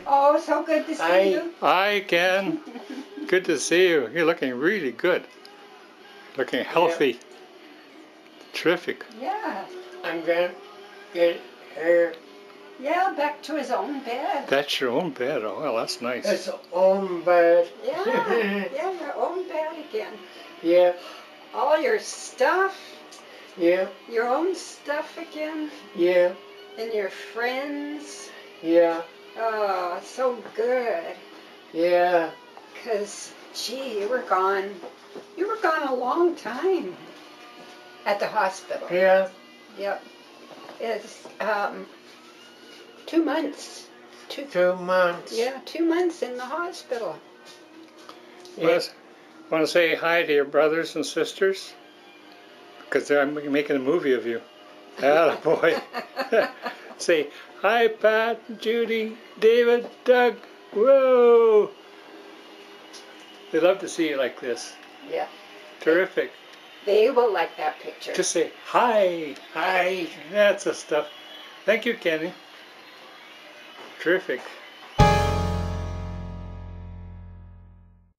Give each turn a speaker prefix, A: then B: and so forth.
A: Oh, so good to see you.
B: Hi, Ken. Good to see you. You're looking really good. Looking healthy. Terrific.
A: Yeah.
C: I'm gonna get her
A: Yeah, back to his own bed.
B: That's your own bed. Oh, well, that's nice.
C: his own bed.
A: Yeah, yeah, your own bed again.
C: Yeah,
A: All your stuff,
C: yeah,
A: your own stuff again,
C: yeah,
A: and your friends.
C: yeah,
A: Oh, so good.
C: yeah.
A: 'Cause, gee, you were gone a long time at the hospital.
C: Yeah,
A: Yep. It's 2 months.
C: 2 months.
A: Yeah, 2 months in the hospital.
C: Yeah.
B: Want to say hi to your brothers and sisters? Because I'm making a movie of you. Attaboy. Say, hi, Pat, Judy, David, Doug. Whoa! They love to see you like this.
A: Yeah.
B: Terrific.
A: They will like that picture.
B: Just say, hi.
C: Hi.
B: That's the stuff. Thank you, Kenny. Terrific.